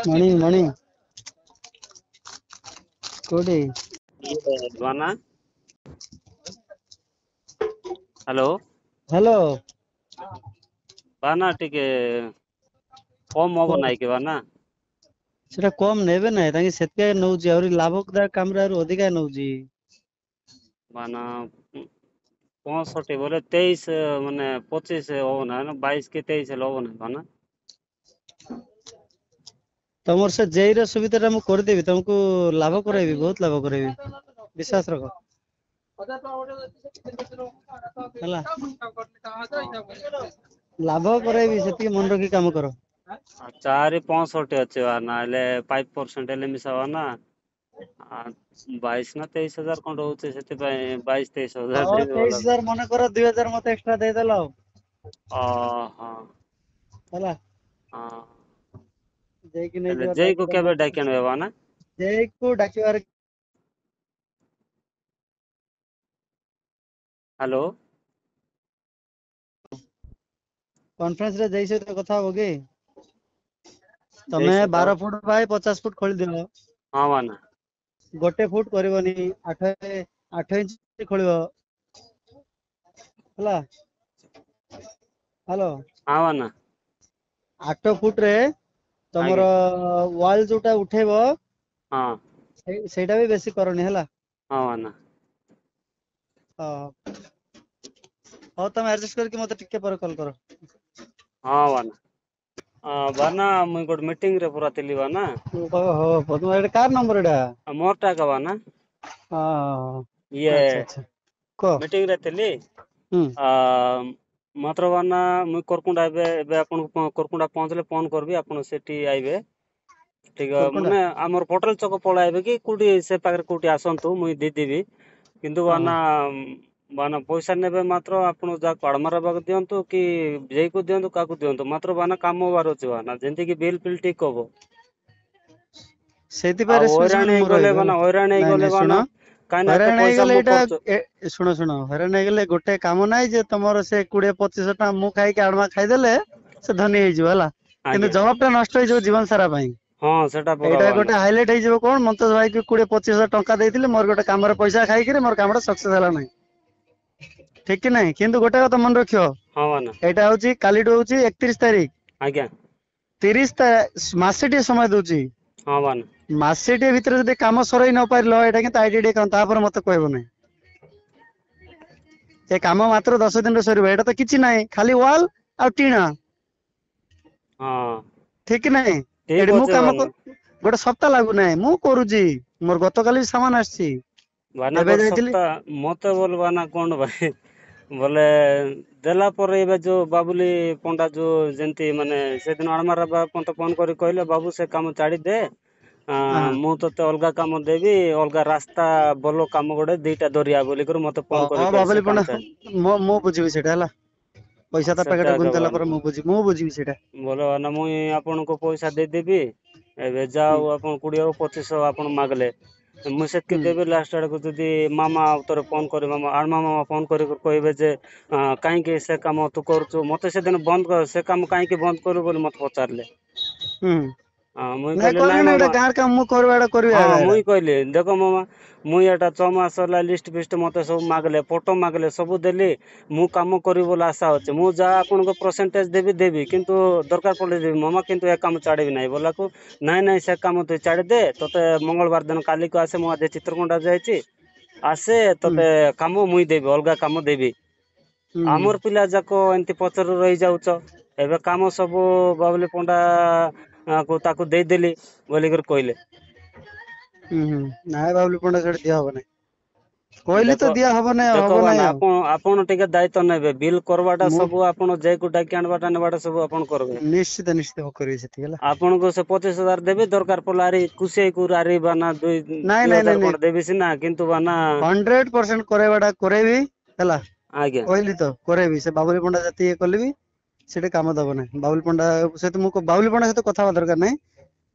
मणि मणि कोडी बाना hello hello बाना टिके कम हब को नाइ के बाना सेटा कम नेबे नै ताकि सेतके नउची और लाभदायक कामरे और अधिका नउची बाना 65 बोले 23 माने 25 हब ना 22 के 23 हेले हब ना बाना तमर से जेई रे सुविधाटा मु कर देबी तुमको लाभ कराइबी बहुत लाभ कराइबी विश्वास रखो हला लाभ कराइबी सेती मन रखी काम करो 4.65 अच्छे बाना हेले 5% हेले मिसावा ना 22 ना 23 हजार कोन रहउचे सेते पय 22 23 हजार हाँ देबे वाला 23,000 मन कर 2,000 मत एक्स्ट्रा दे देलो हां हला हां जेई कि नै हेले जवार जय को दायित्व केबे मत डाक्यान बाना जेई को डाकिवार हेलो कॉन्फ्रेंस रे जेई से कथा होगे जय तमे से तो 12 फुट बाय 50 फुट खोली दियो हां बाना गोटे फुट करबनी 8 इंच खोलियो हला हेलो हां बाना 8 फुट रे तमरो आगे वॉल जोटा उठेबो हां सेटा भी बेसी करनी हला हां बाना हो तमे एडजस्ट करके मते टिके पर कॉल करो हां बाना बाना मुई गोट मीटिंग रे पूरा थिली बाना ओहो तुम एटा कार नंबर एटा मोर टा का बाना हां ये अच्छा अच्छा को मीटिंग रे थिली हम्म मात्र बाना मुई करकुंडा एबे आपन करकुंडा पहुंचले फोन करबी आपन सेठी आइबे ठीक कोरकुंडा माने हमर होटल चक पळाइबे कि कुडी से पाकर कुडी आसंतु मुई दे देबी किंतु हाँ बाना हाँ बाना पैसा नेबे मात्र आपन जा काडमारा बाग दियंतु कि जेई को दियंतु काकू दियंतु मात्र बाना काम होबार अछि बाना जेंति कि बिल फिल ठीक हबो सेति आ पे हैरान रेस्पॉन्सिबल हेई मु गले रहबे बाना हला हैरान हेई नहीं गले नहीं बाना सुनो काइना एते हैरान पैसा गले मु एटा खर्च शुनो शुनो हैरान गले गोटे काम नाइ जे तमरो से 20-25 टा मु खाइ के आडमा खाइ देले से धनी हेइ जिवो हला किंतु आज्ञा जवाब टा नष्ट हेइ जिवो जीवन सारा पई हां सेटा पका एटा बाना गोटे हाइलाइट हेइ जिवो कोन मंतोष भाई के 20-25 टंका देइथिले मोर गोटे कामरे पैसा खाइ के मोर कामटा सक्सेस हला नै ठीक कि नै किंतु गोटे कथा मन रखियो हां बाना एटा होची कालीटो होची 31 तारिख आज्ञा 30 मासे टे समय दोची हां बाना मासेटे भिତରେ ଯଦି କାମ ସରେଇ ନ ପାରିଲ ଏଇଟା କିନ୍ତୁ ଆଇଡିଆ କାମ ତାପରେ ମତେ କହିବ ନାହିଁ ଏ କାମ ମାତ୍ର 10 ଦିନରେ ସରିବ ଏଇଟା ତ କିଛି ନାହିଁ ଖାଲି ୱାଲ ଆଉ ଟିଣା हां ଠିକ କି ନାହିଁ ठीक ଏଠି ମୁଁ ଅଛି କାମ ବାନା ଗୋଟେ ସପ୍ତାହ ଲାଗୁନାହିଁ ମୁଁ କରୁଛି ମୋର ଗତକାଲି ସାମାନ ଆସିଛି ବାନା ଏବେ ଗୋଟେ ଯାଇଥିଲି ସପ୍ତାହ ମତେ ବୋଲ ବାନା କଣ ଭାଇ ବୋଲେ ଦେଲା ପରେ ଏବେ ଯୋଉ ବାବୁଲି ପଣ୍ଡା ଯୋଉ ଯେମିତି ମାନେ ସେଦିନ ଆଣମାର ମତେ ଫୋନ କରି କହିଲେ ବାବୁ ସେ କାମ ଛାଡିଦେ ହଁ ମୁଁ ତତେ ଅଲଗା କାମ ଦେବି ଅଲଗା ରାସ୍ତା ଭଲ କାମ ଗୋଟେ ଦିଟା ଦରିଆ ବୋଲିକରି ମତେ ଫୋନ କରି ହଁ କହିଲେ ବାବୁଲି ସେ ପଣ୍ଡା କାମ ଛାଡି ମୁଁ ବୁଝିବି ସେଇଟା ହେଲା ପଇସା ତା ସେଟା ପ୍ୟାକେଟରେ ଏକା ଗୁଞ୍ଚିଲା ବାନା ପରେ ମୁଁ ବୁଝିବି ସେଇଟା ବୋଲେ ବାନା ମୁଇଁ ଆପଣଙ୍କୁ ପଇସା ଦେଇଦେବି ଏବେ ହୁଁ ଯାଉ ଆପଣ 20 ଆଉ 25 ଆପଣ ମାଗଲେ ମୁଁ ସେତକି ହୁଁ ଦେବି ଲାଷ୍ଟ ଆଡକୁ ଯଦି ମାମା ଥରେ ଫୋନ କରି ଆଣମା ମାମା ଫୋନ କରି କହିବେ ଯେ କାହିଁକି ସେ କାମ ତୁ କରୁଛୁ ମତେ ସେଦିନ ବନ୍ଦ କର ସେ କାମ କାହିଁକି ବନ୍ଦ କରିବୁ ବୋଲି ମତେ ପଚାରିଲେ ହୁଁ ମୁଇଁ ନାଇଁ କହିଲି ନାଇଁ କହିଲି ନା ଏଇଟା ମାମା ଗାଁର କାମ ମୁଁ କରିବା ଏଇଟା କରିବା ହଁ ଏଇଟା ମୁଇଁ କହିଲି ଦେଖ ମାମା ମୁଇଁ ଏଟା 6 ମାସ ହେଲା ଲିଷ୍ଟ ଫିଷ୍ଟ ମତେ ସବୁ ମାଗଲେ ଫଟୋ ମାଗଲେ ସବୁ ଦେଲି ମୁଁ କାମ କରିବି ବୋଲି ଆଶା ଅଛି ମୁଁ ଯାହା ଆପଣଙ୍କ ପରସେଣ୍ଟେଜ ଦେବି କିନ୍ତୁ ଦରକାର ପଡିଲେ ଦେବି ମାମା କିନ୍ତୁ ଏ କାମ ଛାଡିବି ନାହିଁ ବୋଲାକୁ ନାଇଁ ନାଇଁ ସେ କାମ ତୁଇ ଛାଡିଦେ ତତେ ମଙ୍ଗଳବାର ଦିନ କାଲିକୁ ଆସେ ମୁଁ ଆଜି ଚିତ୍ରକୋଣ୍ଡା ଯାଇଛି ଆସେ ହୁଁ ତତେ କାମ ମୁଇଁ ଦେବି ଅଲଗା କାମ ଦେବି ହୁଁ ଆମର ପିଲା ଯାକ ଏମତି ପଛରୁ ରହିଯାଉଛ ଏବେ କାମ ସବୁ ବାବୁଲି ପଣ୍ଡା ତାକୁ ଦେଇଦେଲି ବୋଲିକରି କହିଲେ ହୁଁ ନାଇଁ ବାବୁଲି ପଣ୍ଡା ସେଠି ଦିଆ ହବ ନାଇଁ କହିଲି ତ ଦେଖ ଦିଆ ହବ ନାଇଁ ଦେଖ ହବ ନାଇଁ ବାନା ଆଉ ଆପଣ ଟିକେ ଦାୟିତ୍ବ ନେବେ ବିଲ୍ କରବାଟା ମୁଁ ସବୁ ଆପଣ ଯେକୁ ଡାକି ଆଣବାଟା ନେବାଟା ସବୁ ଆପଣ କରିବେ ନିଶ୍ଚିତ କରିବି ସେତିକି ହେଲା ଆପଣଙ୍କୁ ସେ 25,000 ଦେବି ଦରକାର ପଡିଲେ ଆରି ଖୁସି ହେଇକରି ଆରି ବାନା ନାଇଁ ଦୁଇ ନାଇଁ ନାଇଁ ହଜାର ନାଇଁ ଖଣ୍ଡେ ଦେବି ସିନା କିନ୍ତୁ ବାନା 100% କରେଇବାଟା କରେଇବି ହେଲା ଆଜ୍ଞା କହିଲି ତ କରେଇବି ସେ ବାବୁଲି ପଣ୍ଡା ଯେତିକି କଲେବି ସେଠି କାମ ଦବ ନାହିଁ ବାବୁଲି ପଣ୍ଡା ସହିତ ମୁଁ ବାବୁଲି ପଣ୍ଡା ସହିତ କଥା ହବା ଦରକାର ନାହିଁ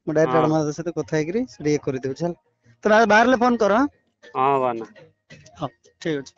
ମୁଁ ଡାଇରେକ୍ଟ ହଁ ଆଡମାର ସହିତ କଥା ହେଇକିରି ସେଠି ଇଏ କରିଦଉଛି ହେଲା ତ ବାହାରିଲେ ଫୋନ କର ହଁ ବାନା ହଁ ଠିକ ଅଛି